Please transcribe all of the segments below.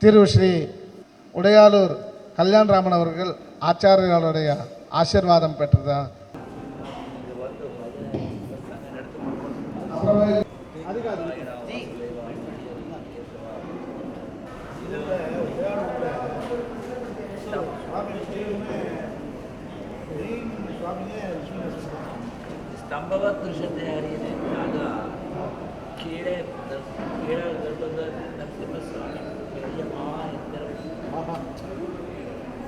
திரு ஸ்ரீ உடையாலூர் கல்யாணராமன் அவர்கள் ஆச்சாரியர்களுடைய ஆசீர்வாதம் பெற்றதா. स्तंभवत दृश्यते हरिने आगा कीड़े गर्भद नरसिंहस्वामी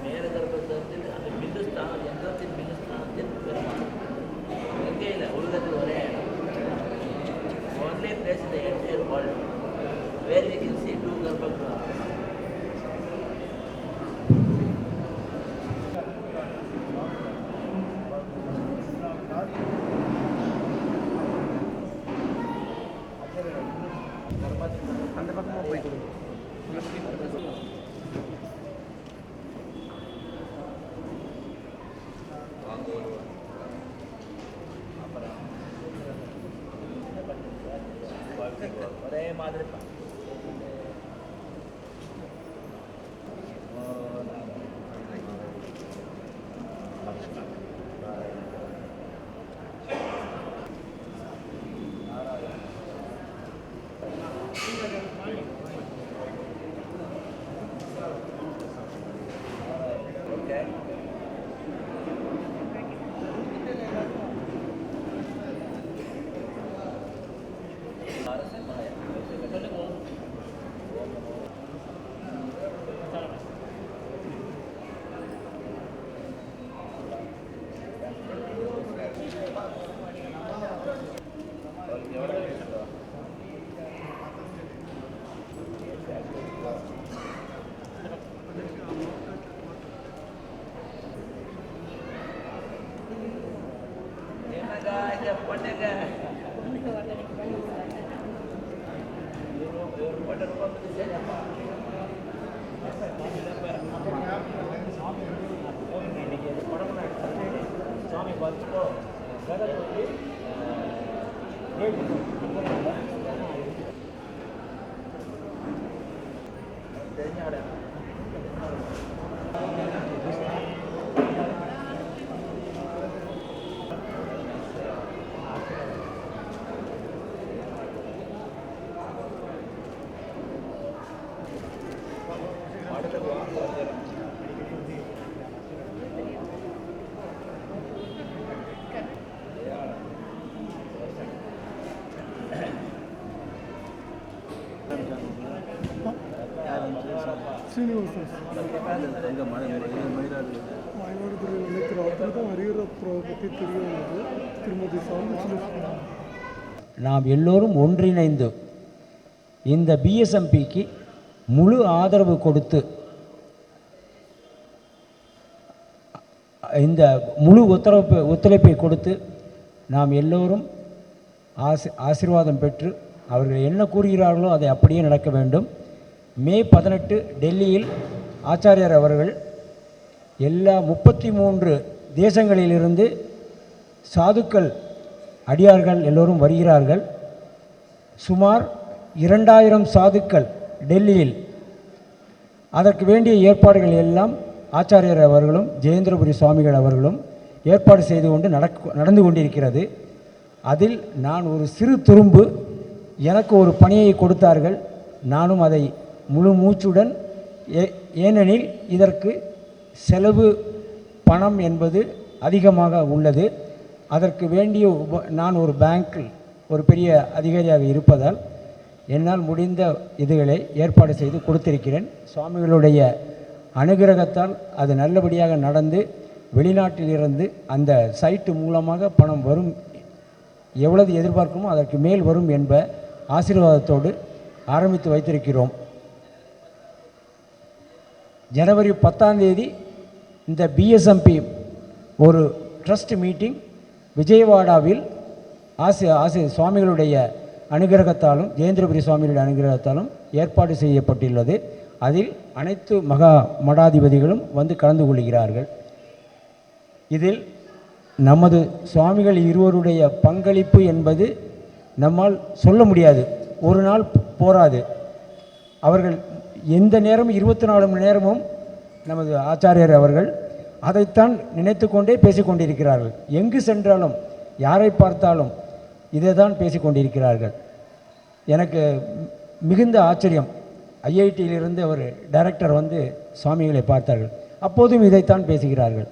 मेरे गर्भदत्तिल அந்த பிந்துஸ்தானம் எந்தத்தின் பிந்துஸ்தானத்தின் பெருமாள் எங்கேயில உலகத்தில் ஒரே only place in the entire world where we can see two garbhagriha. அந்த பக்கமா போய் கொடுங்க. ஒரே மாதிரி स्वामी बच्चों நாம் எல்லோரும் ஒன்றிணைந்து இந்த பிஎஸ்எம்பிக்கு முழு ஆதரவு கொடுத்து இந்த முழு ஒத்துழைப்பை கொடுத்து நாம் எல்லோரும் ஆசீர்வாதம் பெற்று அவர்கள் என்ன கூறுகிறார்களோ அதை அப்படியே நடக்க வேண்டும். மே 18 டெல்லியில் ஆச்சாரியர் அவர்கள் எல்லா 33 தேசங்களிலிருந்து சாதுக்கள் அடியார்கள் எல்லோரும் வருகிறார்கள். சுமார் 2000 சாதுக்கள் டெல்லியில். அதற்கு வேண்டிய ஏற்பாடுகள் எல்லாம் ஆச்சாரியர் அவர்களும் ஜெயேந்திரபுரி சுவாமிகள் அவர்களும் ஏற்பாடு செய்து கொண்டு நடந்து கொண்டிருக்கிறது. அதில் நான் ஒரு சிறு துரும்பு, எனக்கு ஒரு பணியை கொடுத்தார்கள். நானும் அதை முழு மூச்சுடன், ஏனெனில் இதற்கு செலவு பணம் என்பது அதிகமாக உள்ளது. அதற்கு வேண்டிய நான் ஒரு பேங்க்கில் ஒரு பெரிய அதிகாரியாக இருப்பதால் என்னால் முடிந்த இதுகளை ஏற்பாடு செய்து கொடுத்திருக்கிறேன். சுவாமிகளுடைய அனுகிரகத்தால் அது நல்லபடியாக நடந்து வெளிநாட்டிலிருந்து அந்த சைட்டு மூலமாக பணம் வரும், எவ்வளவு எதிர்பார்க்குமோ அதற்கு மேல் வரும் என்ப ஆசீர்வாதத்தோடு ஆரம்பித்து வைத்திருக்கிறோம். ஜனவரி 10ஆம் தேதி இந்த பிஎஸ்எம்பி ஒரு ட்ரஸ்ட் மீட்டிங் விஜயவாடாவில் சுவாமிகளுடைய அனுகிரகத்தாலும் ஜெயேந்திரபுரி சுவாமிகளுடைய அனுகிரகத்தாலும் ஏற்பாடு செய்யப்பட்டுள்ளது. அதில் அனைத்து மகா மடாதிபதிகளும் வந்து கலந்து கொள்கிறார்கள். இதில் நமது சுவாமிகள் இருவருடைய பங்களிப்பு என்பது நம்மால் சொல்ல முடியாது, ஒரு நாள் போராது. அவர்கள் எந்த நேரமும் 24 மணி நேரமும் நமது ஆச்சாரியர் அவர்கள் அதைத்தான் நினைத்து கொண்டே பேசிக்கொண்டிருக்கிறார்கள். எங்கு சென்றாலும் யாரை பார்த்தாலும் இதை தான் பேசிக்கொண்டிருக்கிறார்கள். எனக்கு மிகுந்த ஆச்சரியம். ஐஐடியிலிருந்து ஒரு டைரக்டர் வந்து சுவாமிகளை பார்த்தார்கள், அப்போதும் இதைத்தான் பேசுகிறார்கள்.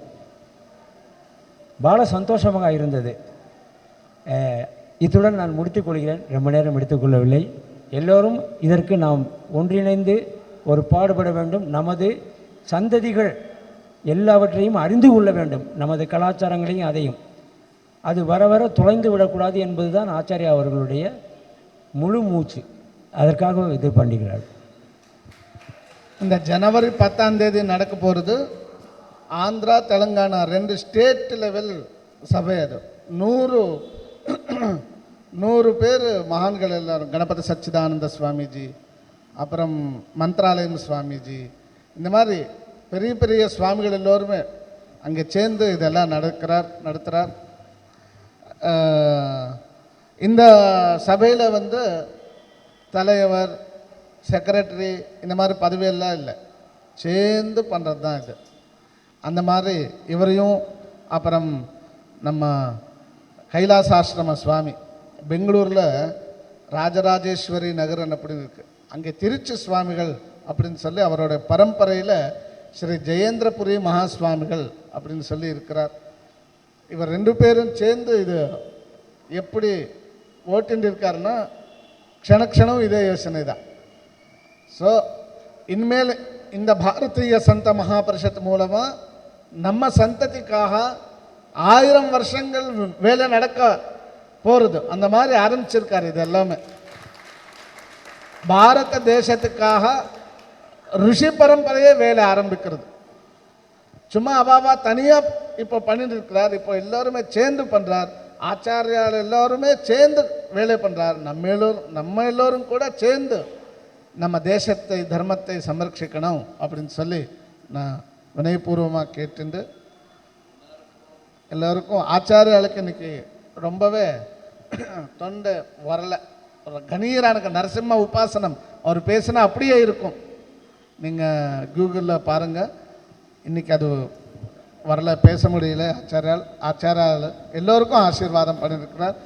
பால சந்தோஷமாக இருந்தது. இத்துடன் நான் முடித்துக்கொள்கிறேன். ரொம்ப நேரம் எடுத்துக்கொள்ளவில்லை. எல்லோரும் இதற்கு நாம் ஒன்றிணைந்து ஒரு பாடுபட வேண்டும். நமது சந்ததிகள் எல்லாவற்றையும் அறிந்து கொள்ள வேண்டும், நமது கலாச்சாரங்களையும் அதையும். அது வர வர தொலைந்து விடக்கூடாது என்பது தான் ஆச்சாரியா அவர்களுடைய முழு மூச்சு. அதற்காக இது பண்ணுகிறார். இந்த ஜனவரி 10ஆம் தேதி நடக்க போகிறது ஆந்திரா தெலுங்கானா 2 ஸ்டேட் லெவல் சபை. அது 100 பேர் மகான்கள் எல்லாரும், கணபதி சச்சிதானந்த சுவாமிஜி, அப்புறம் மந்த்ராலயம் சுவாமிஜி, இந்த மாதிரி பெரிய பெரிய சுவாமிகள் எல்லோருமே அங்கே சேர்ந்து இதெல்லாம் நடத்துகிறார். இந்த சபையில் வந்து தலைவர், செக்ரட்டரி இந்த மாதிரி பதவியெல்லாம் இல்லை, சேர்ந்து பண்ணுறது தான் இது. அந்த மாதிரி இவரையும், அப்புறம் நம்ம கைலாசாசிரம சுவாமி பெங்களூரில் ராஜராஜேஸ்வரி நகரன் அப்படின்னு இருக்குது, அங்கே திருச்சி சுவாமிகள் அப்படின்னு சொல்லி அவரோட பரம்பரையில் ஸ்ரீ ஜெயேந்திரபுரி மகா சுவாமிகள் அப்படின்னு சொல்லி இருக்கிறார். இவர் 2 பேரும் சேர்ந்து இது எப்படி ஓட்டின்னு இருக்காருன்னா க்ஷணக்ஷணம் இதே யோசனை தான். ஸோ இனிமேல் இந்த பாரதிய சந்த மகாபரிஷத் மூலமாக நம்ம சந்ததிக்காக 1000 வருஷங்கள் வேலை நடக்க போகிறது. அந்த மாதிரி ஆரம்பிச்சிருக்காரு. இது எல்லாமே பாரத தேசத்துக்காக ரிஷி பரம்பரையே வேலை ஆரம்பிக்கிறது. சும்மா அவாவா தனியாக இப்போ பண்ணிட்டு இருக்கிறார். இப்போ எல்லோருமே சேர்ந்து பண்ணுறார். ஆச்சாரியால் எல்லோருமே சேர்ந்து வேலை பண்ணுறார். நம்ம எல்லோரும் கூட சேர்ந்து நம்ம தேசத்தை தர்மத்தை சம்ரட்சிக்கணும் அப்படின்னு சொல்லி நான் வினயபூர்வமாக கேட்டுண்டு, எல்லோருக்கும் ஆச்சாரியாளுக்கு இன்னைக்கு ரொம்பவே தொண்டை வரல. ஒரு கணீரான நரசிம்ம உபாசனம் அவர் பேசினா அப்படியே இருக்கும். நீங்கள் கூகுளில் பாருங்கள். இன்றைக்கி அது வரல, பேச முடியல. ஆச்சாரியால் எல்லோருக்கும் ஆசீர்வாதம் பண்ணியிருக்கிறார்.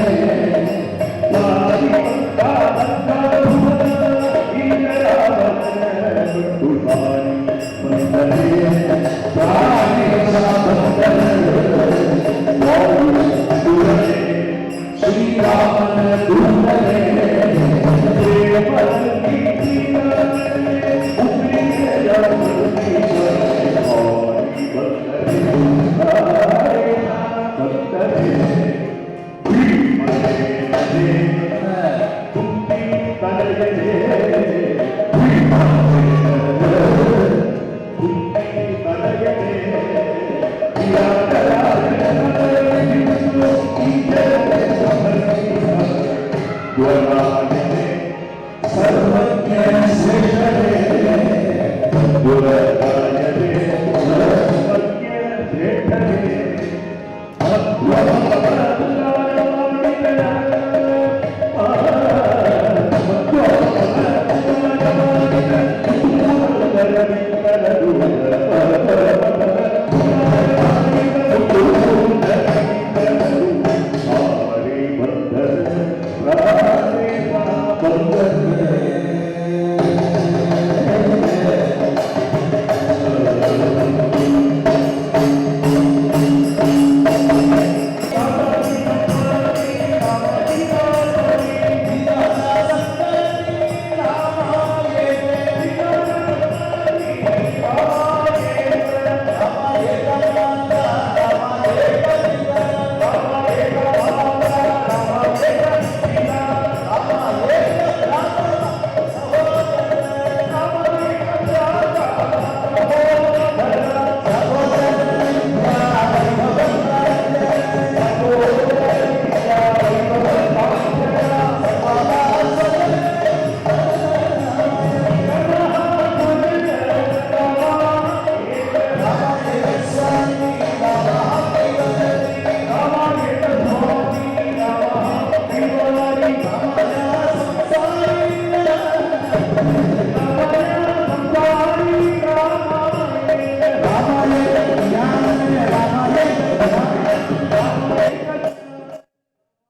Bye. சிவா